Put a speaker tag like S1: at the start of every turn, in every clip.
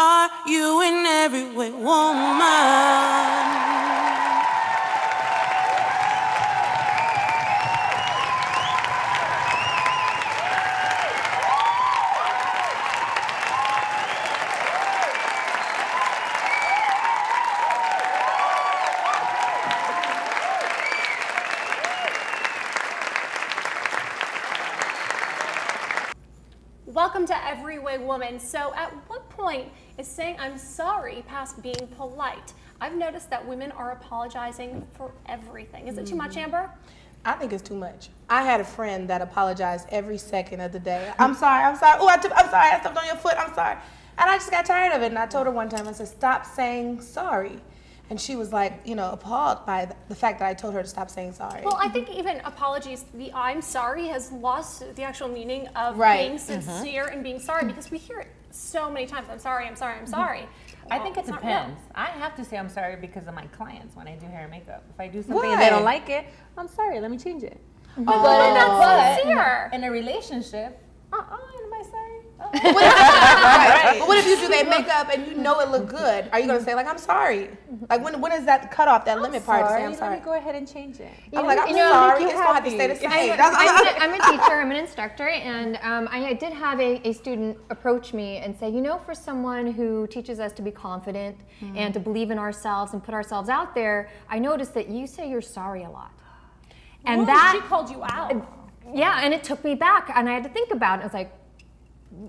S1: Are you an everyway woman?
S2: Welcome to Everyway Woman. So at what point is saying I'm sorry past being polite? I've noticed that women are apologizing for everything. Is it too much, Amber?
S3: I think it's too much. I had a friend that apologized every second of the day. I'm sorry, I'm sorry. Oh, I'm sorry, I stepped on your foot, I'm sorry. And I just got tired of it, and I told her one time, I said, stop saying sorry. And she was like, you know, appalled by the fact that I told her to stop saying sorry.
S2: Well, I think even apologies, the I'm sorry has lost the actual meaning of being sincere and being sorry, because we hear it so many times. I'm sorry, I'm sorry, I'm sorry.
S4: I think it depends. I have to say I'm sorry because of my clients when I do hair and makeup. If I do something and they don't like it, I'm sorry, let me change it.
S2: But that's sincere.
S4: In a relationship, am I sorry?
S3: Right. But what if you do that makeup and you know it look good? Are you gonna say like I'm sorry? Like when is that cut off that limit part to say I'm sorry?
S4: Let me go ahead and change it.
S3: I'm like I'm sorry. It's gonna have to stay the same.
S5: I'm a teacher. I'm an instructor, and I did have a student approach me and say, you know, for someone who teaches us to be confident and to believe in ourselves and put ourselves out there, I noticed that you say you're sorry a lot, and
S2: She called you out.
S5: Yeah, and it took me back, and I had to think about it. I was like,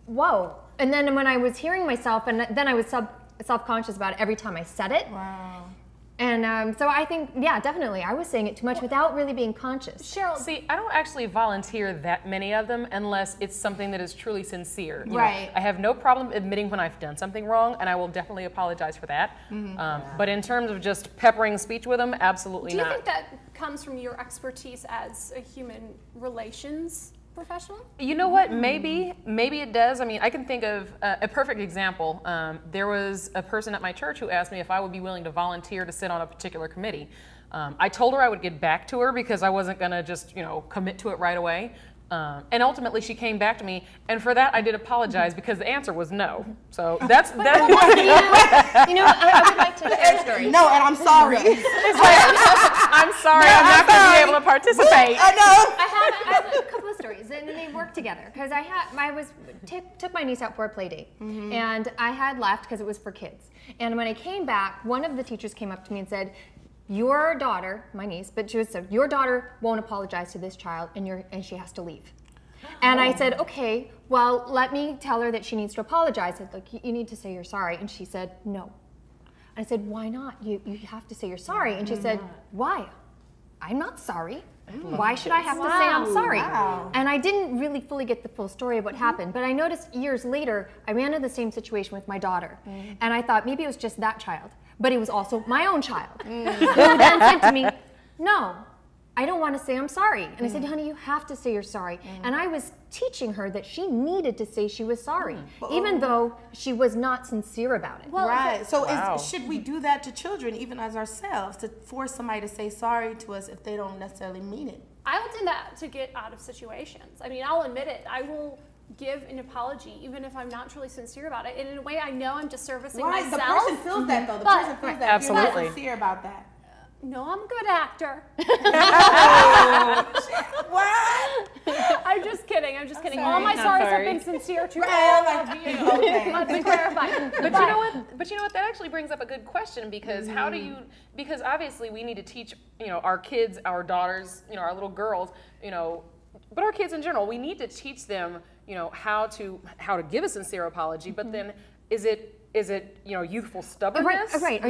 S5: whoa. And then when I was hearing myself, and then I was self-conscious about it every time I said it.
S3: Wow.
S5: And so I think, yeah, definitely, I was saying it too much without really being conscious.
S2: Cheryl,
S6: see, I don't actually volunteer that many of them unless it's something that is truly sincere. You know, I have no problem admitting when I've done something wrong, and I will definitely apologize for that. But in terms of just peppering speech with them, absolutely not.
S2: Do you think that comes from your expertise as a human relations professional?
S6: You know what? Maybe it does. I mean, I can think of a perfect example. There was a person at my church who asked me if I would be willing to volunteer to sit on a particular committee. I told her I would get back to her because I wasn't going to just, you know, commit to it right away. And ultimately, she came back to me, and for that, I did apologize because the answer was no. So that's that.
S5: You know, I would like to share a story.
S3: No, and I'm sorry.
S6: It's like, I'm sorry, I'm not going to be able to participate.
S3: I know.
S5: I have a couple of stories, and they work together. Because took my niece out for a play date, and I had left because it was for kids. And when I came back, one of the teachers came up to me and said, your daughter, my niece, but she said, your daughter won't apologize to this child, and she has to leave. And I said, okay, well, let me tell her that she needs to apologize. I said, look, you need to say you're sorry. And she said, no. I said, why not? You have to say you're sorry. And she said, why? I'm not sorry. Why should I have to say I'm sorry? And I didn't really fully get the full story of what happened, but I noticed years later, I ran into the same situation with my daughter. And I thought maybe it was just that child, but it was also my own child, who then said to me, no, I don't want to say I'm sorry. And I said, honey, you have to say you're sorry. And I was teaching her that she needed to say she was sorry, even though she was not sincere about it.
S3: Well, right. So should we do that to children, even as ourselves, to force somebody to say sorry to us if they don't necessarily mean it?
S2: I will do that to get out of situations. I mean, I'll admit it. I will give an apology, even if I'm not truly sincere about it. And in a way, I know I'm just servicing myself.
S3: The person feels that, though. The person feels that.
S6: Absolutely.
S3: If you're not sincere about that.
S2: No, I'm a good actor.
S3: What?
S2: I'm just kidding. I'm just kidding. All my sorries have been sincere to all of you. Let's clarify.
S6: But you know what? But you know what? That actually brings up a good question, because how do you? Because obviously we need to teach, you know, our kids, our daughters, you know, our little girls, you know, but our kids in general. We need to teach them, you know, how to give a sincere apology. But then, is it you know, youthful stubbornness?
S5: Right.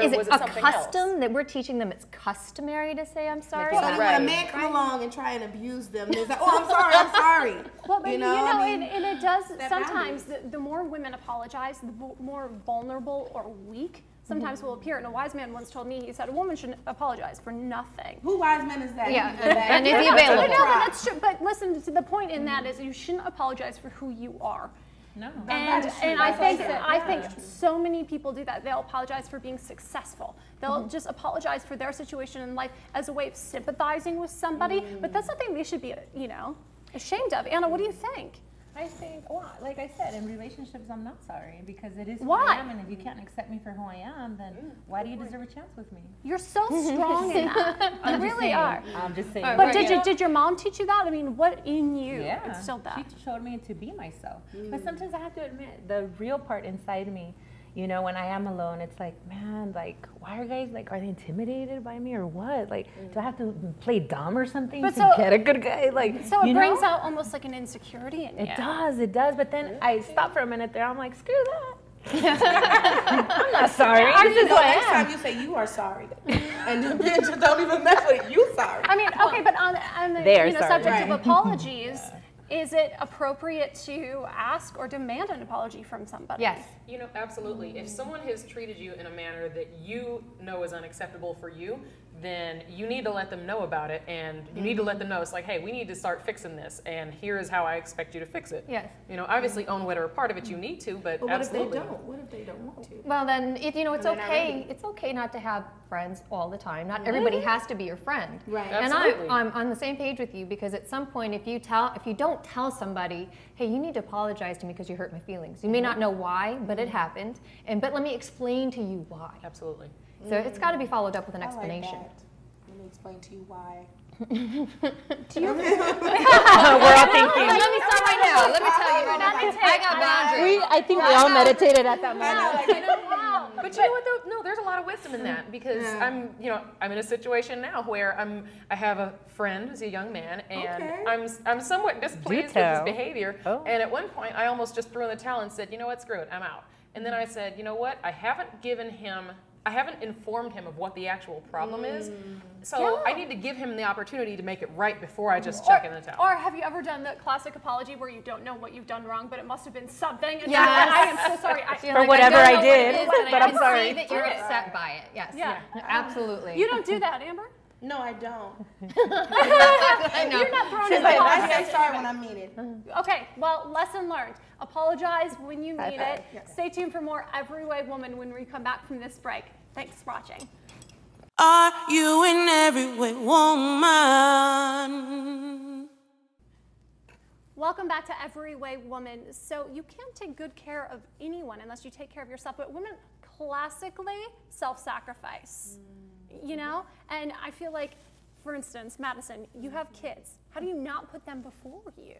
S5: Is it a custom that we're teaching them? It's customary to say I'm sorry.
S3: Well, when a man come along and try and abuse them, they're like, oh, I'm sorry.
S2: Well, but you know, and it does sometimes. The more women apologize, the more vulnerable or weak sometimes will appear. And a wise man once told me, he said, a woman shouldn't apologize for nothing.
S3: Who wise man is that?
S5: Yeah, and is he available?
S2: No, that's true. But listen, to the point in that is you shouldn't apologize for who you are.
S4: No.
S2: And I think so many people do that. They'll apologize for being successful. They'll just apologize for their situation in life as a way of sympathizing with somebody. But that's something they should be, you know, ashamed of. Anna, what do you think?
S4: I I think, well, like I said, in relationships, I'm not sorry because it is who
S2: Why?
S4: I am, and if you can't accept me for who I am, then why do you deserve a chance with me?
S2: You're so strong in that. You really are.
S4: I'm just saying.
S2: But did your mom teach you that? I mean, what in you instilled that?
S4: She showed me to be myself. But sometimes I have to admit, the real part inside me, you know, when I am alone, it's like, man, like, why are guys, like, are they intimidated by me or what? Like, do I have to play dumb or something to get a good guy? Like,
S2: so it brings out almost like an insecurity in you.
S4: It does. But then I stop for a minute there. I'm like, screw that. I'm not sorry. This is what I am.
S3: Next time you say you are sorry, and the bitch don't even mess with it, you sorry.
S2: I mean, okay, but on the subject of apologies, is it appropriate to ask or demand an apology from somebody?
S5: Yes.
S6: You know, absolutely. If someone has treated you in a manner that you know is unacceptable for you, then you need to let them know about it, and you need to let them know it's like, hey, we need to start fixing this, and here is how I expect you to fix it.
S5: Yes.
S6: You know, obviously own whatever part of it you need to, but
S3: what
S6: absolutely.
S3: if they don't? What if they don't want to?
S5: Well, then, it's okay. It's okay not to have friends all the time. Not everybody has to be your friend.
S3: Right.
S5: And
S6: Absolutely.
S5: I'm on the same page with you because at some point, if you don't tell somebody, hey, you need to apologize to me because you hurt my feelings. You may not know why, but it happened. But let me explain to you why.
S6: Absolutely.
S5: So it's got to be followed up with an
S3: I like
S5: explanation.
S3: that. Let me explain to you why.
S4: We're all thinking.
S5: Let me start right now. Let me tell you right now. I got boundaries.
S4: I think we all meditated at that moment.
S6: But you know what though? No, there's a lot of wisdom in that because I'm in a situation now where I have a friend who's a young man, and I'm somewhat displeased with his behavior.
S4: Oh.
S6: And at one point, I almost just threw in the towel and said, you know what, screw it, I'm out. And then I said, you know what, I haven't informed him of what the actual problem is. So I need to give him the opportunity to make it right before I just chuck in the towel.
S2: Or have you ever done the classic apology where you don't know what you've done wrong, but it must have been something? And
S5: Yes.
S2: I am so sorry.
S4: For whatever I did, but I'm
S5: I
S4: sorry.
S5: see that you're upset by it. Yes.
S2: Yeah.
S5: Absolutely.
S2: You don't do that, Amber?
S3: No, I don't.
S5: I know.
S2: You're not throwing
S3: She's
S2: an
S3: like,
S2: apology.
S3: I say sorry when I mean it.
S2: Okay, well, lesson learned. Apologize when you mean it.
S3: Yeah.
S2: Stay tuned for more Every Way Woman when we come back from this break. Thanks for watching.
S1: Are you an everyway woman?
S2: Welcome back to Every Way Woman. So you can't take good care of anyone unless you take care of yourself, but women classically self-sacrifice, you know? And I feel like, for instance, Madison, you have kids. How do you not put them before you?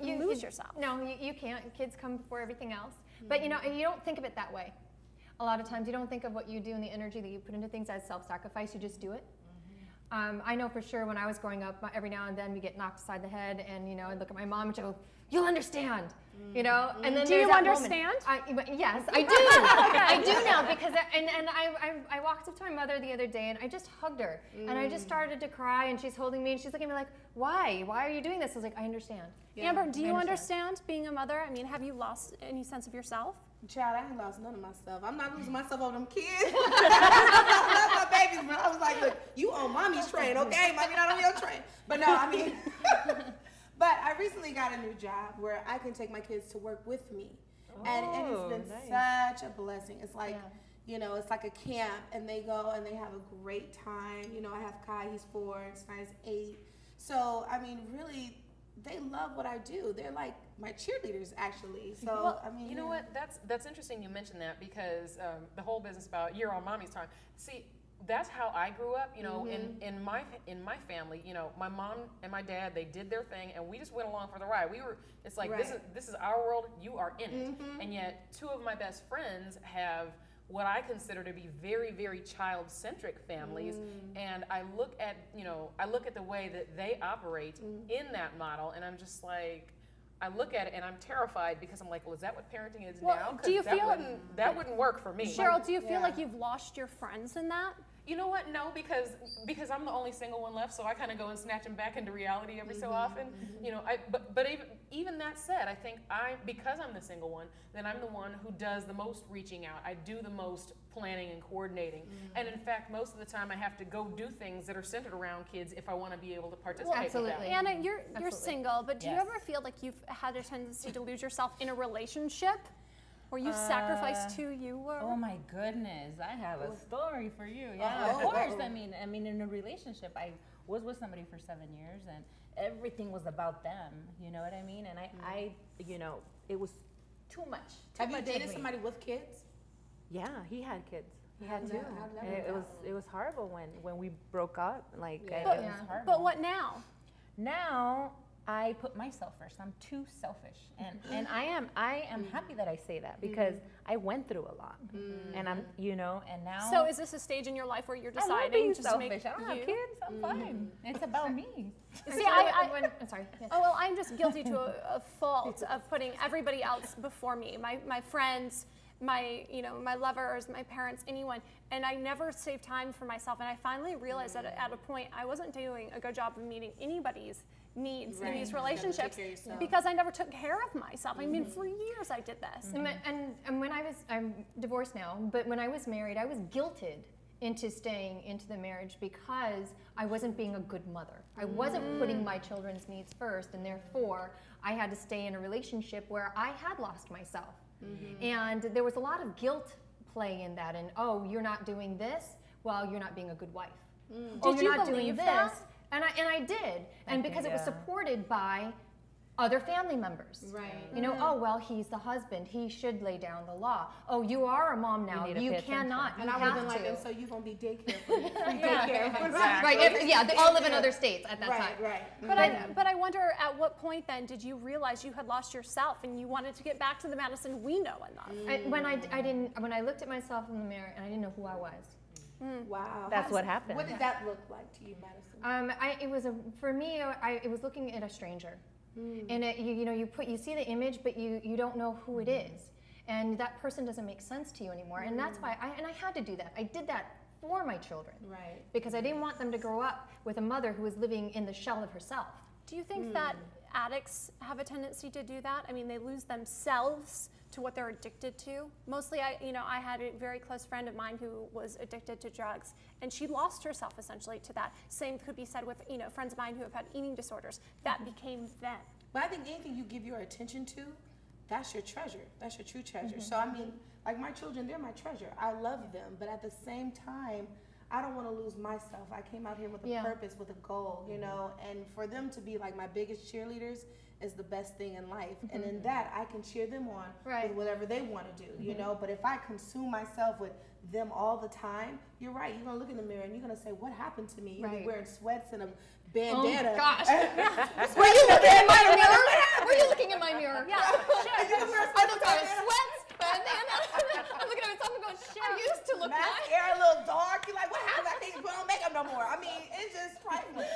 S2: You lose yourself.
S5: No, you can't. Kids come before everything else. But you don't think of it that way. A lot of times you don't think of what you do and the energy that you put into things as self-sacrifice. You just do it. I know for sure when I was growing up, every now and then we get knocked aside the head, and I look at my mom and she goes, "You'll understand," And then
S2: do you understand?
S5: Yes, I do. I do now because I walked up to my mother the other day and I just hugged her and I just started to cry, and she's holding me and she's looking at me like, "Why? Why are you doing this?" I was like, "I understand."
S2: Amber, do you understand being a mother? I mean, have you lost any sense of yourself?
S3: Child, I ain't lost none of myself. I'm not losing myself over them kids. I love my babies, but I was like, look, you on mommy's train, okay? Mommy not on your train. But no, I mean, but I recently got a new job where I can take my kids to work with me. And it's been such a blessing. It's like, it's like a camp, and they go and they have a great time. I have Kai, he's 4, Sana's 8. So, I mean, really, they love what I do. They're like my cheerleaders, actually. So,
S6: well,
S3: I mean,
S6: you know what? That's interesting you mentioned that because the whole business about you're on mommy's time. See, that's how I grew up. In my family, my mom and my dad, they did their thing, and we just went along for the ride. It's like this is our world. You are in it, and yet 2 of my best friends have what I consider to be very, very child-centric families, and I look at the way that they operate in that model, and I'm just like, I look at it and I'm terrified because I'm like, well, is that what parenting is now? 'Cause
S2: do you feel
S6: that wouldn't work for me?
S2: Cheryl, do you feel like you've lost your friends in that?
S6: You know what? No, because I'm the only single one left, so I kind of go and snatch them back into reality every so often. But even that said, I think because I'm the single one, then I'm the one who does the most reaching out. I do the most planning and coordinating, and in fact, most of the time I have to go do things that are centered around kids if I want to be able to participate.
S5: Absolutely.
S2: Anna, you're single, but do you ever feel like you've had a tendency to lose yourself in a relationship? Were you sacrificed too? You were?
S4: Oh my goodness, I have a story for you. Yeah, of course. I mean, in a relationship, I was with somebody for 7 years, and everything was about them. You know what I mean? And I you know, it was too much.
S3: Have you dated somebody with kids?
S4: Yeah, he had kids. He had
S3: How did
S4: two.
S3: that work
S4: And
S3: out?
S4: it was horrible when we broke up. Like it
S2: But,
S4: was horrible.
S2: but what now?
S4: Now I put myself first. I'm too selfish, and I am happy that I say that because I went through a lot, and I'm and now.
S2: So is this a stage in your life where you're
S4: I love
S2: deciding
S4: being
S2: just to make
S4: selfish. I don't have
S2: you?
S4: kids. I'm fine. It's about me.
S2: See,
S5: I'm sorry. Yes.
S2: Oh, well, I'm just guilty to a fault of putting everybody else before me. My friends, my lovers, my parents, anyone. And I never saved time for myself. And I finally realized that at a point I wasn't doing a good job of meeting anybody's needs in these relationships because I never took care of myself. I mean, for years I did this.
S5: And when I'm divorced now, but when I was married, I was guilted into staying into the marriage because I wasn't being a good mother. I wasn't putting my children's needs first, and therefore I had to stay in a relationship where I had lost myself. And there was a lot of guilt play in that, and oh, you're not doing this, well, you're not being a good wife. Oh,
S2: Did
S5: you're
S2: you
S5: not doing
S2: believe
S5: this.
S2: that?
S5: And I did, and because it was supported by other family members.
S3: Right.
S5: You know, oh, well, he's the husband. He should lay down the law. Oh, you are a mom now. You cannot.
S3: And
S5: you
S3: I would have
S5: have
S3: been like,
S5: to.
S3: and so you're going to be daycare for me. Free daycare.
S5: Right, they all live in other states at that time.
S3: Right.
S2: But I wonder at what point then did you realize you had lost yourself and you wanted to get back to the Madison we know enough?
S5: When I looked at myself in the mirror and I didn't know who I was.
S3: Wow.
S4: That's what happened.
S3: What did that look like to you, Madison?
S5: It was looking at a stranger. And you see the image, but you don't know who it is, and that person doesn't make sense to you anymore. And that's why I had to do that. I did that for my children,
S3: right?
S5: Because I didn't want them to grow up with a mother who was living in the shell of herself.
S2: Do you think that addicts have a tendency to do that? I mean, they lose themselves to what they're addicted to. Mostly, I had a very close friend of mine who was addicted to drugs, and she lost herself essentially to that. Same could be said with friends of mine who have had eating disorders. That became them.
S3: But I think anything you give your attention to, that's your treasure. That's your true treasure. So I mean, like my children, they're my treasure. I love them, but at the same time, I don't want to lose myself. I came out here with a purpose, with a goal, and for them to be like my biggest cheerleaders is the best thing in life. And in that, I can cheer them on with whatever they want to do, But if I consume myself with them all the time, you're right. You're going to look in the mirror and you're going to say, what happened to me? You're wearing sweats and a bandana.
S5: Oh, gosh. Were you looking in my mirror? Were you looking in my mirror?
S2: Yeah, sure.
S5: I looked at sweats, bandana. I'm looking at myself and going, shit, I used to look
S3: mascara a little dark. You're like, what happened? I can't put on makeup no more. I mean, it's just trifling.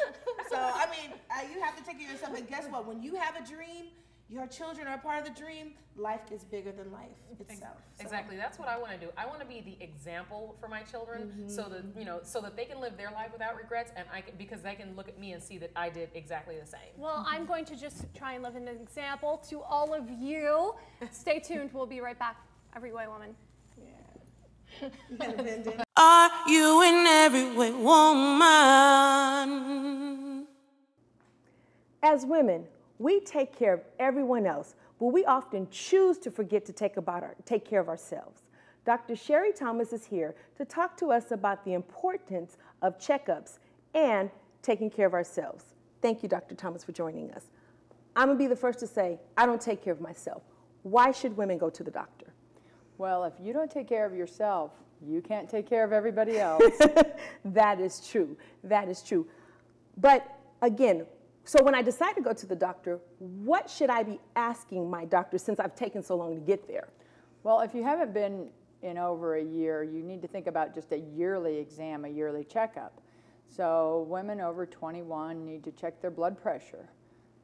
S3: So, I mean, you have to take care of yourself. And guess what? When you have a dream, your children are a part of the dream, life gets bigger than life itself. So.
S6: Exactly. That's what I want to do. I want to be the example for my children so that they can live their life without regrets, and because they can look at me and see that I did exactly the same.
S2: Well, I'm going to just try and live an example to all of you. Stay tuned. We'll be right back. Every Way Woman.
S1: Are you an everyday woman?
S7: As women, we take care of everyone else, but we often choose to forget to take care of ourselves. Dr. Sherry Thomas is here to talk to us about the importance of checkups and taking care of ourselves. Thank you, Dr. Thomas, for joining us. I'm gonna be the first to say, I don't take care of myself. Why should women go to the doctor?
S8: Well, if you don't take care of yourself, you can't take care of everybody else.
S7: That is true. That is true. But again, so when I decide to go to the doctor, what should I be asking my doctor since I've taken so long to get there?
S8: Well, if you haven't been in over a year, you need to think about just a yearly exam, a yearly checkup. So women over 21 need to check their blood pressure,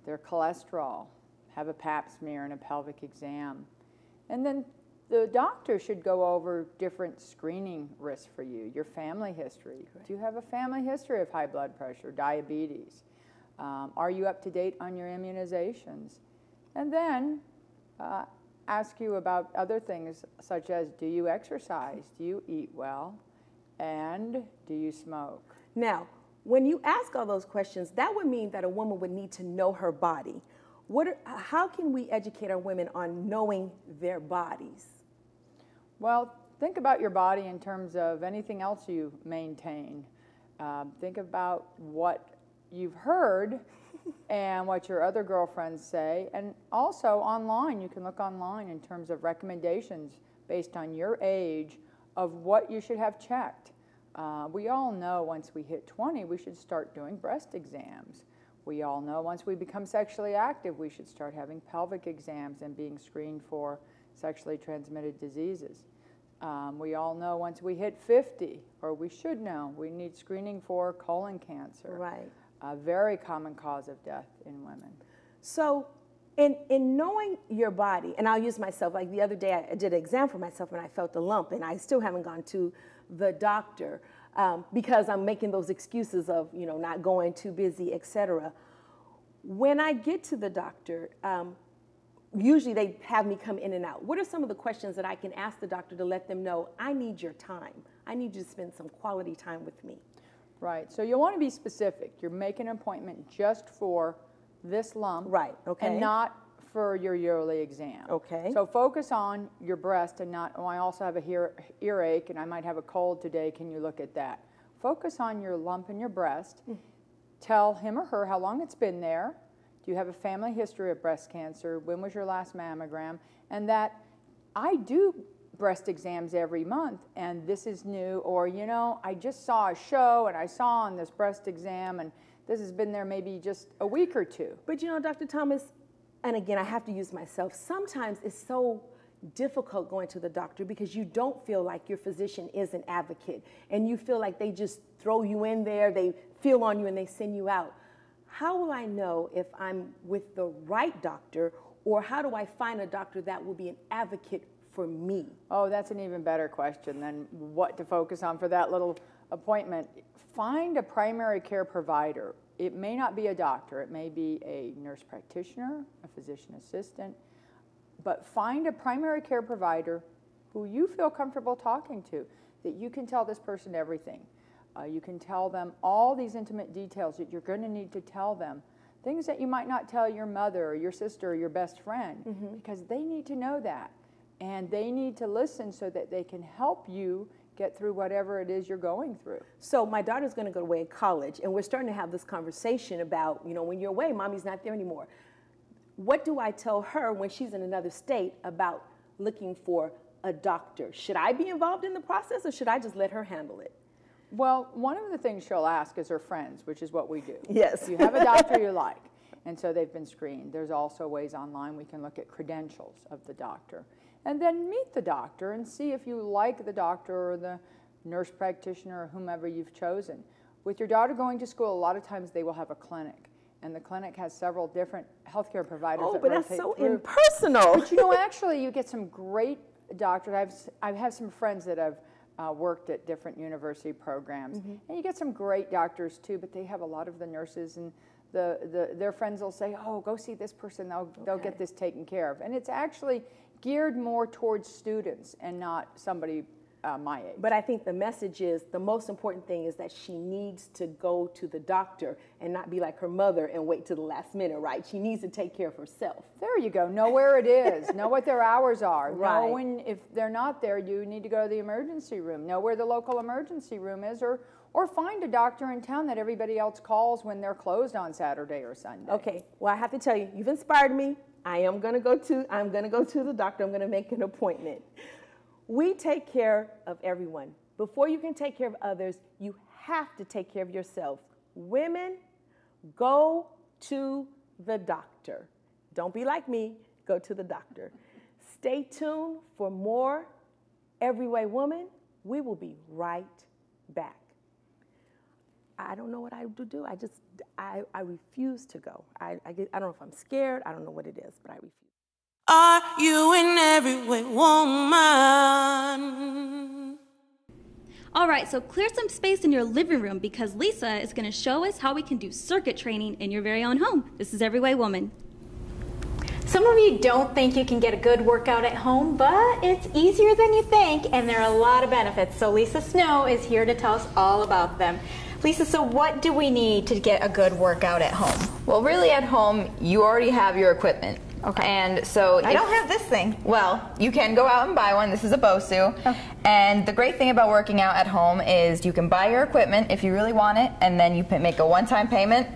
S8: their cholesterol, have a pap smear and a pelvic exam. And then the doctor should go over different screening risks for you, your family history. Do you have a family history of high blood pressure, diabetes? Are you up to date on your immunizations? And then ask you about other things such as, do you exercise? Do you eat well? And do you smoke?
S7: Now, when you ask all those questions, that would mean that a woman would need to know her body. How can we educate our women on knowing their bodies?
S8: Well, think about your body in terms of anything else you maintain. Think about what you've heard and what your other girlfriends say. And also online, you can look online in terms of recommendations based on your age of what you should have checked. We all know once we hit 20, we should start doing breast exams. We all know once we become sexually active, we should start having pelvic exams and being screened for sexually transmitted diseases. We all know once we hit 50, or we should know, we need screening for colon cancer.
S7: Right.
S8: A very common cause of death in women.
S7: So in knowing your body, and I'll use myself, like the other day I did an exam for myself and I felt a lump, and I still haven't gone to the doctor because I'm making those excuses of, you know, not going, too busy, etc. When I get to the doctor, usually they have me come in and out. What are some of the questions that I can ask the doctor to let them know, I need your time. I need you to spend some quality time with me.
S8: Right, so you'll want to be specific. You're making an appointment just for this lump.
S7: Right, okay.
S8: And not for your yearly exam.
S7: Okay.
S8: So focus on your breast and not, oh, I also have a earache and I might have a cold today, can you look at that? Focus on your lump in your breast. Tell him or her how long it's been there. Do you have a family history of breast cancer? When was your last mammogram? And that I do breast exams every month and this is new, or, you know, I just saw a show and I saw on this breast exam and this has been there maybe just a week or two.
S7: But you know, Dr. Thomas, and again, I have to use myself, sometimes it's so difficult going to the doctor because you don't feel like your physician is an advocate and you feel like they just throw you in there, they feel on you and they send you out. How will I know if I'm with the right doctor, or how do I find a doctor that will be an advocate for me?
S8: Oh, that's an even better question than what to focus on for that little appointment. Find a primary care provider. It may not be a doctor, it may be a nurse practitioner, a physician assistant, but find a primary care provider who you feel comfortable talking to, that you can tell this person everything. You can tell them all these intimate details that you're going to need to tell them. Things that you might not tell your mother or your sister or your best friend, because they need to know that. And they need to listen so that they can help you get through whatever it is you're going through.
S7: So my daughter's going to go away to college, and we're starting to have this conversation about, you know, when you're away, mommy's not there anymore. What do I tell her when she's in another state about looking for a doctor? Should I be involved in the process, or should I just let her handle it?
S8: Well, one of the things she'll ask is her friends, which is what we do.
S7: Yes.
S8: You have a doctor you like, and so they've been screened. There's also ways online we can look at credentials of the doctor. And then meet the doctor and see if you like the doctor or the nurse practitioner or whomever you've chosen. With your daughter going to school, a lot of times they will have a clinic, and the clinic has several different healthcare providers.
S7: Oh,
S8: that
S7: but that's
S8: rotate
S7: so
S8: through.
S7: impersonal.
S8: But you know, actually, you get some great doctors. I have some friends that have worked at different university programs, and you get some great doctors too. But they have a lot of the nurses, and their friends will say, "Oh, go see this person. They'll get this taken care of." And it's actually geared more towards students and not somebody my age.
S7: But I think the message is, the most important thing is that she needs to go to the doctor and not be like her mother and wait to the last minute, right? She needs to take care of herself.
S8: There you go. Know where it is. Know what their hours are.
S7: Right.
S8: Know when, if they're not there, you need to go to the emergency room. Know where the local emergency room is, or find a doctor in town that everybody else calls when they're closed on Saturday or Sunday.
S7: Okay, well, I have to tell you, you've inspired me. I'm gonna go to the doctor. I'm gonna make an appointment. We take care of everyone. Before you can take care of others, you have to take care of yourself. Women, go to the doctor. Don't be like me, go to the doctor. Stay tuned for more Everyway Woman. We will be right back. I don't know what I would do. I refuse to go. I don't know if I'm scared. I don't know what it is, but I refuse.
S1: Are you an everyway woman?
S9: All right, so clear some space in your living room because Lisa is going to show us how we can do circuit training in your very own home. This is Everyway Woman.
S10: Some of you don't think you can get a good workout at home, but it's easier than you think, and there are a lot of benefits. So Lisa Snow is here to tell us all about them. Lisa, so what do we need to get a good workout at home?
S11: Well, really at home, you already have your equipment. Okay.
S12: And so
S11: I don't have this thing.
S12: Well, you can go out and buy one. This is a Bosu.
S11: Okay.
S12: And the great thing about working out at home is you can buy your equipment if you really want it, and then you make a one-time payment,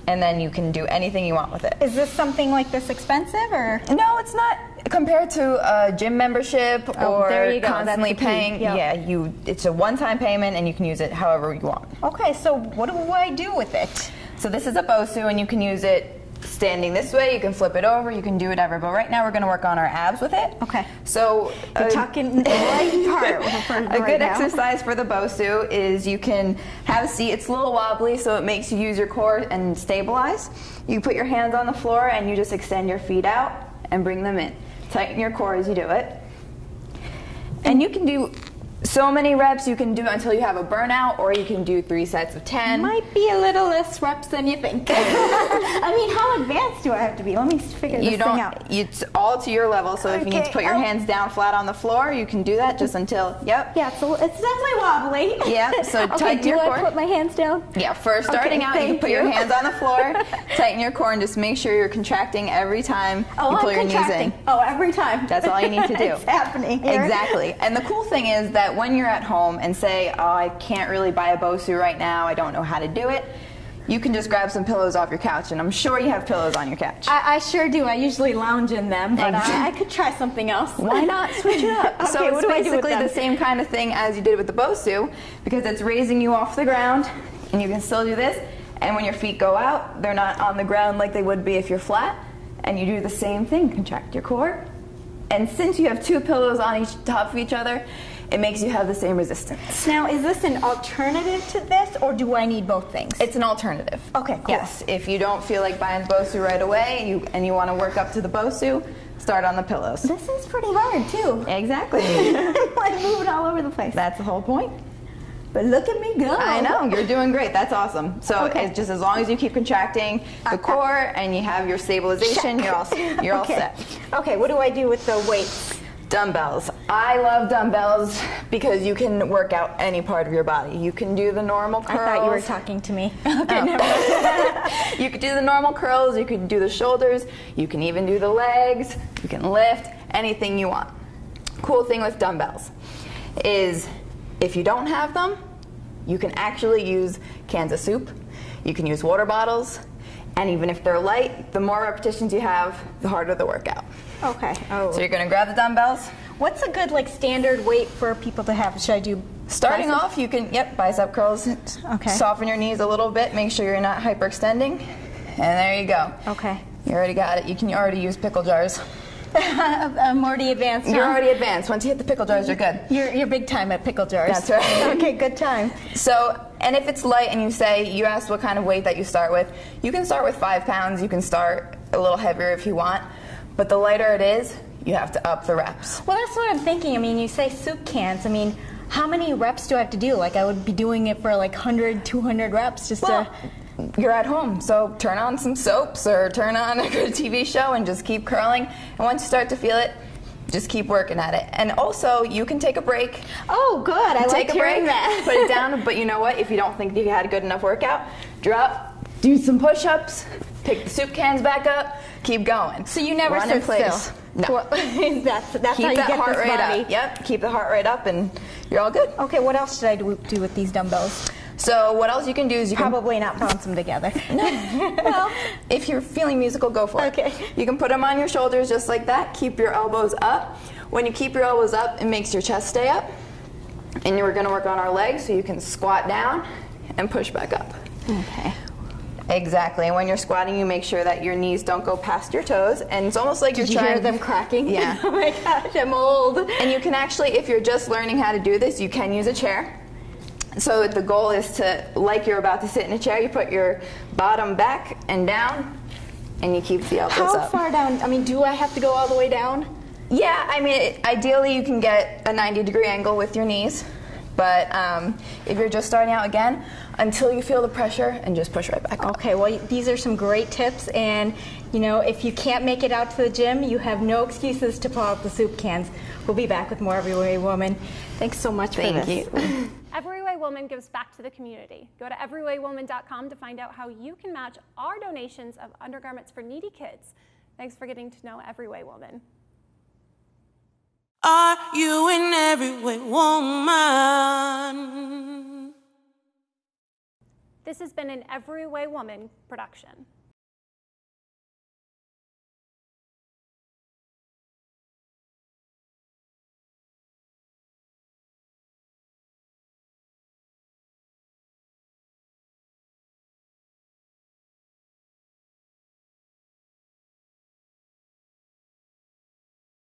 S12: and then you can do anything you want with it.
S11: Is this something like this expensive, or?
S12: No, it's not. Compared to a gym membership or
S11: there you go.
S12: constantly
S11: That's the key.
S12: paying,
S11: Yep.
S12: it's a one-time payment, and you can use it however you want.
S11: Okay, so what do I do with it?
S12: So this is a Bosu, and you can use it standing this way, you can flip it over, you can do whatever. But right now we're going to work on our abs with it.
S11: Okay.
S12: So
S11: We're talking the right part.
S12: A good exercise for the Bosu is you can have a seat. It's a little wobbly, so it makes you use your core and stabilize. You put your hands on the floor and you just extend your feet out and bring them in. Tighten your core as you do it. And you can do so many reps. You can do it until you have a burnout, or you can do 3 sets of 10.
S11: Might be a little less reps than you think. I mean, how advanced do I have to be? Let me figure this thing out.
S12: It's all to your level, so if you need to put your hands down flat on the floor, you can do that just until,
S11: Yeah, so it's definitely wobbly.
S12: Yeah, so tighten your core.
S11: Do I put my hands down?
S12: Yeah, first starting out, you can put your hands on the floor, tighten your core, and just make sure you're contracting every time you pull your knees in.
S11: Oh, every time.
S12: That's all you need to do.
S11: It's happening here.
S12: Exactly. And the cool thing is that when you're at home and say, oh, I can't really buy a Bosu right now, I don't know how to do it, you can just grab some pillows off your couch, and I'm sure you have pillows on your couch.
S11: I sure do. I usually lounge in them, but I could try something else.
S12: Why not switch it up?
S11: Okay,
S12: So
S11: what
S12: it's
S11: do I do with
S12: basically
S11: them?
S12: the same kind of thing as you did with the Bosu, because it's raising you off the ground, and you can still do this, and when your feet go out, they're not on the ground like they would be if you're flat, and you do the same thing. Contract your core, and since you have 2 pillows on each top of each other, it makes you have the same resistance.
S11: Now, is this an alternative to this, or do I need both things?
S12: It's an alternative.
S11: Okay, cool.
S12: Yes, if you don't feel like buying Bosu right away and you want to work up to the Bosu, start on the pillows.
S11: This is pretty hard, too.
S12: Exactly.
S11: I'm like moving all over the place.
S12: That's the whole point.
S11: But look at me go.
S12: I know, you're doing great. That's awesome. So
S11: Okay.
S12: it's just as long as you keep contracting the core and you have your stabilization, you're all set.
S11: Okay, what do I do with the weights?
S12: Dumbbells. I love dumbbells because you can work out any part of your body. You can do the normal curls.
S11: I thought you were talking to me. Okay, never mind.
S12: You could do the normal curls, you could do the shoulders, you can even do the legs, you can lift, anything you want. Cool thing with dumbbells is if you don't have them, you can actually use cans of soup, you can use water bottles, and even if they're light, the more repetitions you have, the harder the workout.
S11: Okay.
S12: So you're gonna grab the dumbbells.
S11: What's a good standard weight for people to have? Should I do
S12: Starting
S11: bicep?
S12: off, you can, bicep curls.
S11: Okay.
S12: Soften your knees a little bit, make sure you're not hyperextending. And there you go.
S11: Okay.
S12: You already got it. You can already use pickle jars.
S11: I'm already advanced.
S12: You're
S11: huh?
S12: already advanced. Once you hit the pickle jars, you're good.
S11: You're big time at pickle jars.
S12: That's right.
S11: Okay, good time.
S12: So, and if it's light and you asked what kind of weight that you start with, you can start with 5 pounds. You can start a little heavier if you want. But the lighter it is, you have to up the reps.
S11: Well, that's what I'm thinking. I mean, you say soup cans. I mean, how many reps do I have to do? Like, I would be doing it for 100, 200 reps just to...
S12: You're at home, so turn on some soaps or turn on a good TV show and just keep curling. And once you start to feel it, just keep working at it. And also, you can take a break.
S11: Oh, good. I like hearing that.
S12: Put it down, but you know what? If you don't think you had a good enough workout, drop, do some push-ups, pick the soup cans back up, keep going.
S11: So you never
S12: Run
S11: sit
S12: in place.
S11: still?
S12: No.
S11: That's
S12: Keep
S11: how you
S12: that
S11: get
S12: heart
S11: this
S12: rate
S11: body.
S12: up. Yep, keep the heart rate up and you're all good.
S11: Okay, what else should I do with these dumbbells?
S12: So what else you can do is you
S11: Probably not bounce them together.
S12: well, if you're feeling musical, go for it.
S11: Okay.
S12: You can put them on your shoulders just like that. Keep your elbows up. When you keep your elbows up, it makes your chest stay up. And we're going to work on our legs, so you can squat down and push back up.
S11: Okay.
S12: Exactly. And when you're squatting, you make sure that your knees don't go past your toes. And it's almost like
S11: Did you hear them cracking?
S12: Yeah.
S11: Oh my gosh, I'm old.
S12: And you can actually, if you're just learning how to do this, you can use a chair. So the goal is to, like you're about to sit in a chair, you put your bottom back and down, and you keep the elbows
S11: How
S12: up.
S11: far down? I mean, do I have to go all the way down?
S12: Yeah, I mean, ideally you can get a 90-degree angle with your knees. But if you're just starting out again, until you feel the pressure, and just push right back up.
S11: Okay, well, these are some great tips, and if you can't make it out to the gym, you have no excuses to pull out the soup cans. We'll be back with more Everyway Woman. Thanks so much for this.
S12: Thank you.
S2: Everyway Woman gives back to the community. Go to everywaywoman.com to find out how you can match our donations of undergarments for needy kids Thanks for getting to know Everyway Woman.
S1: Are you an everyway woman?
S2: This has been an Everyway Woman production.